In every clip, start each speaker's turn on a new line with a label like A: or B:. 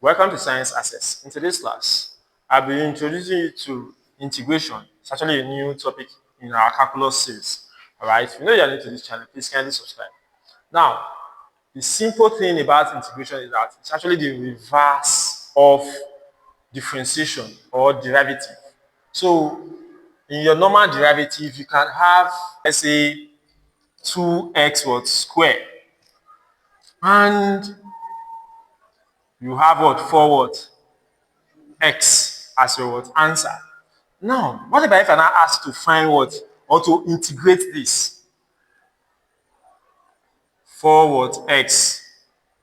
A: Welcome to Science Access. In today's class, I'll be introducing you to integration. It's actually a new topic in our calculus series. Alright, if you know you're new to this channel, please kindly subscribe. Now, the simple thing about integration is that it's actually the reverse of differentiation or derivative. So, in your normal derivative, you can have, let's say, 2x square, and you have 4 x as your answer. Now, what about if I now ask to find what or to integrate this? 4 x.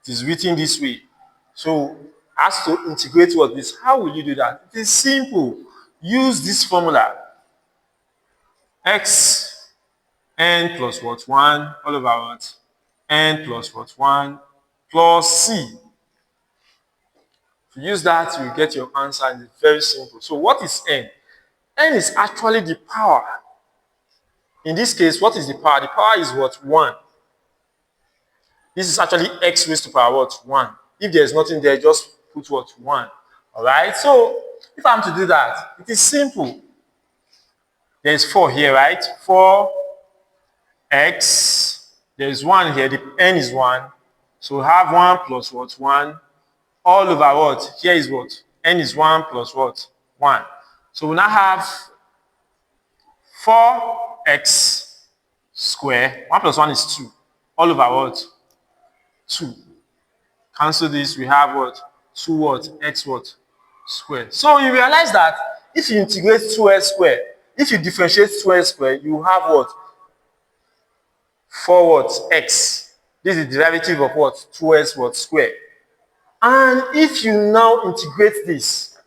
A: It is written this way. So, ask to integrate what this. How will you do that? It is simple. Use this formula. X n plus 1 all over what? N plus 1 plus c. If you use that, you get your answer, and it's very simple. So what is n? N is actually the power. In this case, what is the power? The power is what? 1. This is actually x raised to power what? 1. If there's nothing there, just put what? 1. Alright? So if I'm to do that, it is simple. There's 4 here, right? 4x. There's 1 here. The n is 1. So we have 1 plus what? 1. All over what? Here is what? N is 1 plus what? 1. So we now have 4x square. 1 plus 1 is 2. All over what? 2. Cancel this. We have what? 2 what? X what? Square. So you realize that if you integrate 2x square, if you differentiate 2x square, you have what? 4 what? X. This is the derivative of what? 2x what? Square. And if you now integrate this,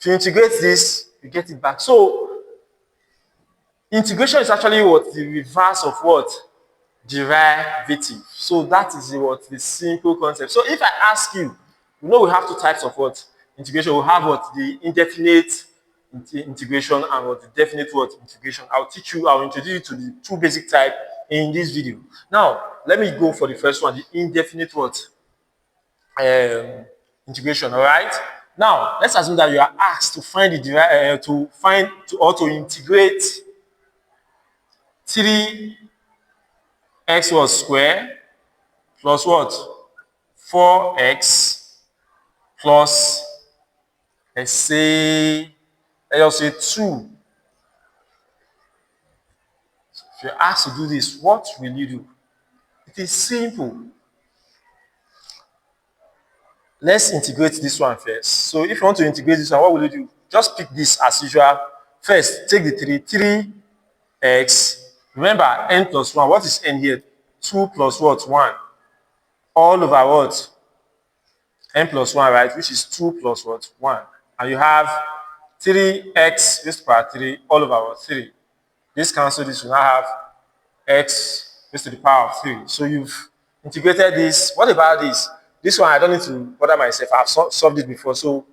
A: you get it back. So integration is actually what? The reverse of what? Derivative. So that is what? The simple concept. So if I ask you, we have 2 types of what? Integration. We have what? The indefinite integration and what? The definite what? Integration. I'll introduce you to the 2 basic types in this video. Now, let me go for the first one, the indefinite what? Integration. All right. Now let's assume that you are asked to find the to integrate 3x square plus what? 4x plus let's say 2. If you're asked to do this, what will you do? It is simple. Let's integrate this one first. So if you want to integrate this one, what will you do? Just pick this as usual. First, take the 3x. Remember, n plus 1. What is n here? 2 plus what? 1. All over what? N plus 1, right? Which is 2 plus what? 1. And you have 3x raised to power 3 all over what? 3. This cancel this. You now have x raised to the power of 3. So you've integrated this. What about this? This one, I don't need to bother myself. I've solved it before. So,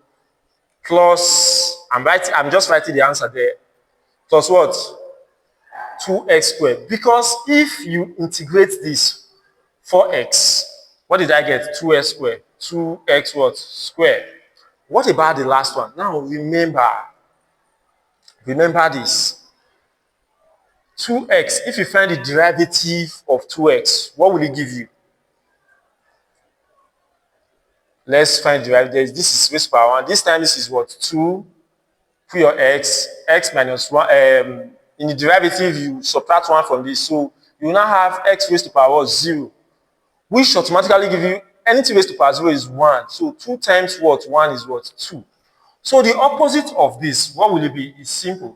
A: plus, I'm just writing the answer there. Plus what? 2x squared. Because if you integrate this 4x, what did I get? 2x squared. 2x what? Squared. What about the last one? Now, remember this. 2x, if you find the derivative of 2x, what will it give you? Let's find the derivative. This is raised to power 1. This time this is what? 2. Put your x minus 1. In the derivative, you subtract 1 from this. So you now have x raised to power 0. Which automatically give you anything raised to power 0 is 1. So 2 times what? 1 is what? 2. So the opposite of this, what will it be? It's simple.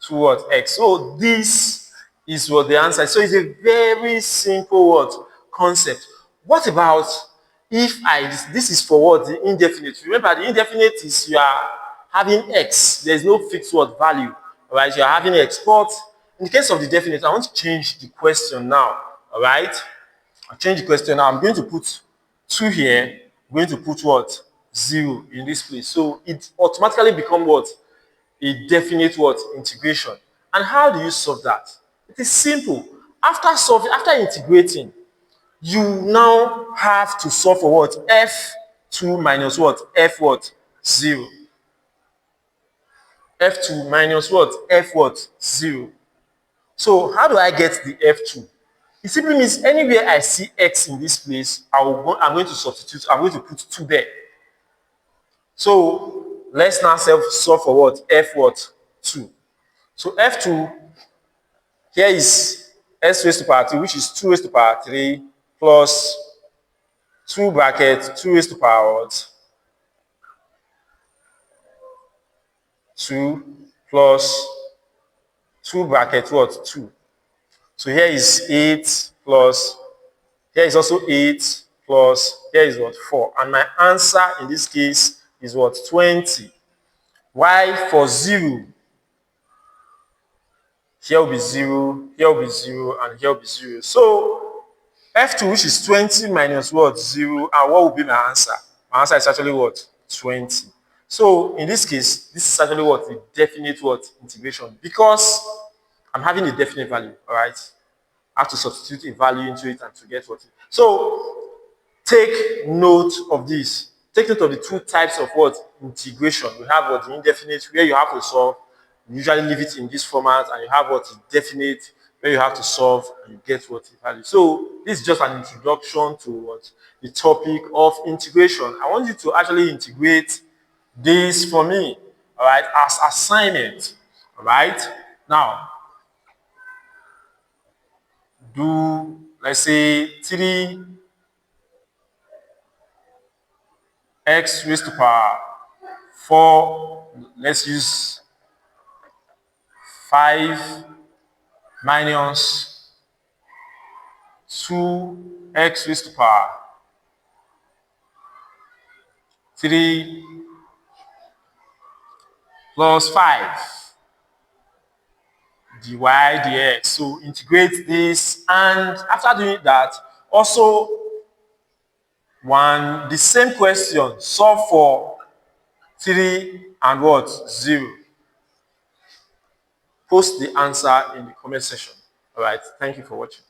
A: 2 what? X. So this is what the answer is. So it's a very simple what? Concept. What about if this is for what? The indefinite. Remember, the indefinite is you are having x. There's no fixed word value. Alright, you are having x. But in the case of the definite, I want to change the question now. Alright? I'll change the question now. I'm going to put 2 here. I'm going to put what? 0 in this place. So it automatically becomes what? A definite what? Integration. And how do you solve that? It is simple. After integrating, you now have to solve for what? F 2 minus what? F what? 0. F2 minus what? F what? 0. So how do I get the F2? It simply means anywhere I see X in this place, I'm going to substitute, I'm going to put 2 there. So let's now solve for what? F what? 2. So F2, here is S raised to power 3, which is 2 raised to power 3 plus 2 bracket 2 raised to power what? 2 plus 2 bracket what? 2. So here is 8 plus, here is also 8 plus, here is what? 4. And my answer in this case is what? 20. Why? For 0, here will be 0, here will be 0, and here will be 0. So F2, which is 20 minus what? 0, and what will be my answer? My answer is actually what? 20. So in this case, this is actually what? The definite what? Integration. Because I'm having a definite value, all right? I have to substitute a value into it and to get what? So take note of this. Take note of the 2 types of what? Integration. We have what? The indefinite, where you have to solve. You usually leave it in this format, and you have what? The definite, where you have to solve and you get what? The value. So this is just an introduction to what? The topic of integration. I want you to actually integrate this for me, all right, as assignment, all right? Now, do, let's say, 3x raised to power 4, let's use 5 minus 2x raised to power 3 plus 5 dy dx. So integrate this, and after doing that, also the same question, solve for 3 and what? 0. Post the answer in the comment section. All right, thank you for watching.